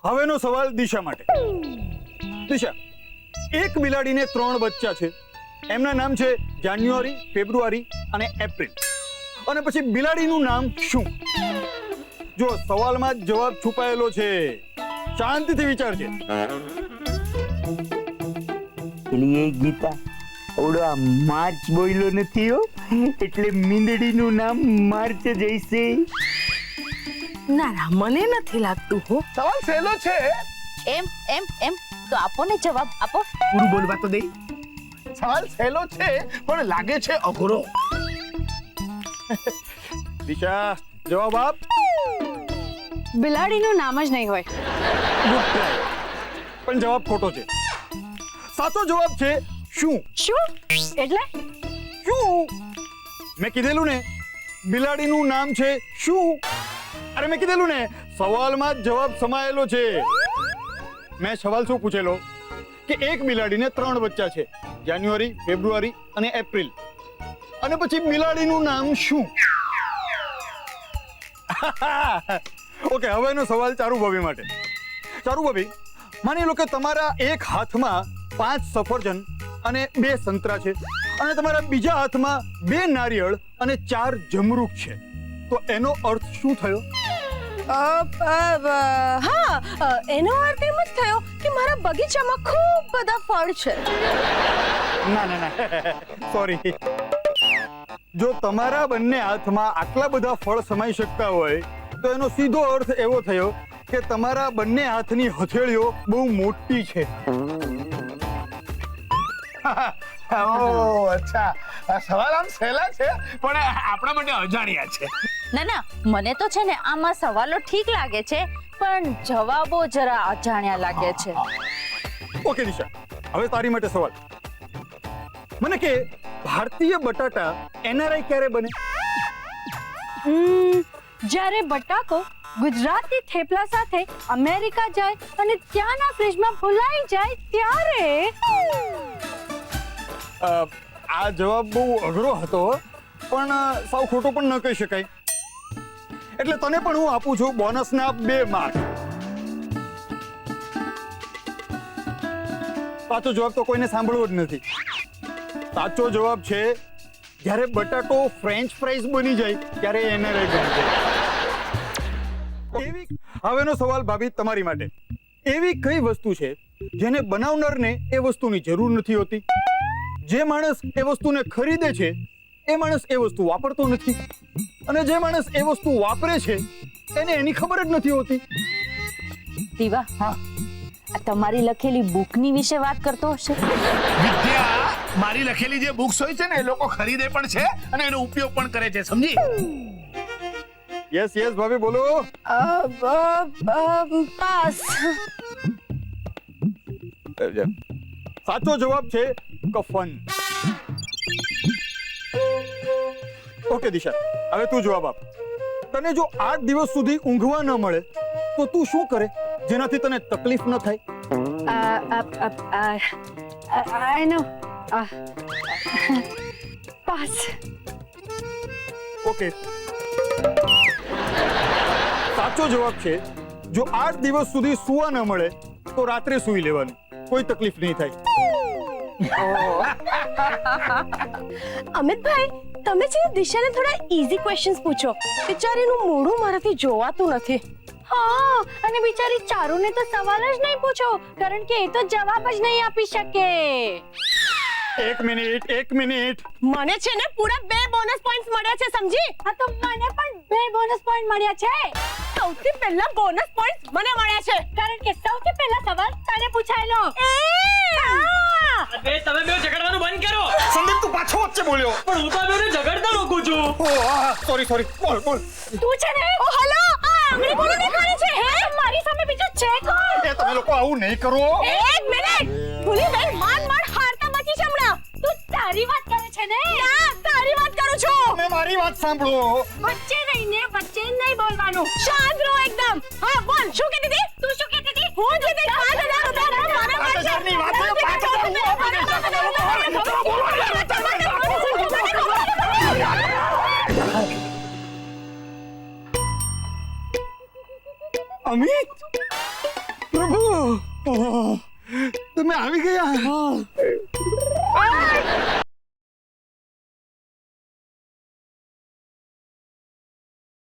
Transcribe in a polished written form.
હવેનો સવાલ દિશા માટે. દિશા, એક બિલાડીને 3 બચ્ચા છે. એમના નામ છે જાન્યુઆરી, ફેબ્રુઆરી અને એપ્રિલ. અને પછી બિલાડીનું નામ શું? જો સવાલમાં જ જવાબ છુપાયેલો છે. શાંતિથી વિચારજે. પેલી એ ગીતા ઓડો માર્ચ બોલ્યો નથી હો, એટલે મીંદડીનું નામ માર્ચ જ હશે. ના ના, મને નથી લાગતું હો. સવાલ સહેલો છે. એમ એમ એમ તો આપો ને જવાબ આપો. પૂરું બોલવા તો દે. સવાલ સહેલો છે પણ લાગે છે અઘરો. દિશા, જવાબ આપ. બિલાડીનું નામ જ નહીં હોય. Good try. પણ જવાબ ખોટો છે. સાચો જવાબ છે શું. શું એટલે? શું? મેં કીધેલું ને, બિલાડીનું નામ છે શું. અરે મેં કીધેલું ને, સવાલમાં જ જવાબ સમાયેલો છે. મેં સવાલ શું પૂછેલો કે એક બિલાડીને 3 બચ્ચા છે, જાન્યુઆરી, ફેબ્રુઆરી અને એપ્રિલ. અને પછી બિલાડીનું નામ શું? ઓકે, હવેનો સવાલ ચારુ ભાભી માટે. ચારુ ભાભી, માની લો કે તમારા એક હાથમાં 5 સફરજન અને 2 સંતરા છે, અને તમારા બીજા હાથમાં 2 નારિયેળ અને 4 જમરૂખ છે. તો એનો અર્થ શું થયો? હા, એનો અર્થ એમ જ થયો કે મારા બગીચામાં ખૂબ બધા ફળ છે. ના ના ના, સોરી. જો તમારા બંને હાથમાં આટલા બધા ફળ સમાઈ શકતા હોય તો એનો સીધો અર્થ એવો થયો કે તમારા બંને હાથની હથેળીઓ બહુ મોટી છે. ઓહ, અચ્છા. આ સવાલ આમ સહેલા છે પણ આપણા માટે અજાણ્યા છે. ના ના, મને તો છે ને આમાં સવાલો ઠીક લાગે છે પણ જવાબો જરા અજાણ્યા લાગે છે. ઓકે દિશા, હવે તારી માટે સવાલ. મને કે ભારતીય બટાટા એનઆરઆઈ ક્યારે બને? જ્યારે બટાકો ગુજરાતી થેપલા સાથે અમેરિકા જાય અને ત્યાંના ફ્રીજમાં ભૂલાઈ જાય ત્યારે. આ જવાબ બહુ અઘરો હતો પણ સાવ ખોટો પણ ન કહી શકાય. એટલે તને પણ હું આપું છું બોનસના 2 માર્ક. સાચો જવાબ તો કોઈને સાંભળવો જ નથી. સાચો જવાબ છે જ્યારે બટાટો ફ્રેન્ચ ફ્રાઈઝ બની જાય ત્યારે એનઆરઆઈ બની જાય. હવેનો સવાલ ભાભી તમારી માટે. એવી કઈ વસ્તુ છે જેને બનાવનારને એ વસ્તુની જરૂર નથી હોતી? જે માણસ એ વસ્તુને ખરીદે છે એ માણસ એ વસ્તુ વાપરતો નથી, અને જે માણસ એ વસ્તુ વાપરે છે એને એની ખબર જ નથી હોતી. દીવા, હા, આ તમારી લખેલી બુકની વિશે વાત કરતો હશે. વિદ્યા, મારી લખેલી જે બુક્સ હોય છે ને એ લોકો ખરીદે પણ છે અને એનો ઉપયોગ પણ કરે છે, સમજી? યસ યસ ભાભી, બોલો. પાસ. સાચો જવાબ છે કફન. ઓકે દિશા, હવે તું જવાબ આપ. તને જો 8 દિવસ સુધી ઊંઘવા ન મળે તો તું શું કરે જેનાથી તને તકલીફ ન થાય? I know. પાસ. ઓકે, સાચો જવાબ છે જો 8 દિવસ સુધી સૂવા ન મળે તો રાત્રે સૂઈ લેવાનું, કોઈ તકલીફ નહીં થાય. અમિતભાઈ, તમે છે દિશાને થોડા ઈઝી ક્વેશ્ચન્સ પૂછો. બિચારીનું મોઢું મારાથી જોવાતું નથી. હા, અને બિચારી ચારુને તો સવાલ જ નહીં પૂછો કારણ કે એ તો જવાબ જ નહીં આપી શકે. એક મિનિટ. મને છે ને પૂરા 2 બોનસ પોઈન્ટ્સ મળ્યા છે, સમજી? હા, તો મને પણ 2 બોનસ પોઈન્ટ મળ્યા છે. સૌથી પહેલા બોનસ પોઈન્ટ્સ મને મળ્યા છે કારણ કે સૌથી પહેલા સવાલ તને પૂછાયેલો. અરે તમે બે ઝઘડવાનું બંધ કરો. સંદીપ, તું પાછો વચ્ચે બોલ્યો. પણ હું તો બેને ઝઘડતા રોકું છું. સોરી, બોલ. તું છે ને, ઓ હેલો, આ આંગળી બોલો દેખાડે છે. હે, મારી સામે બીજો છે કોણ? એ તમે લોકો આવું નહીં કરો. એક મિનિટ. ભૂલી ગઈ, માન હારતા બચી છે હમણાં. તું તારી વાત કરે છે ને? ના, તારી વાત કરું છું. તમે મારી વાત સાંભળો. વચ્ચે નહીં બોલવાનું. શાંત રહો એકદમ. હા, બોલ. શું કહેતી હતી? તું શું કહેતી હતી? હું જ કહેતી 5000 રૂપિયા મારા 5000 ની વાત છે. 5000 હું અમિત પ્રભુ તમે આવી ગયા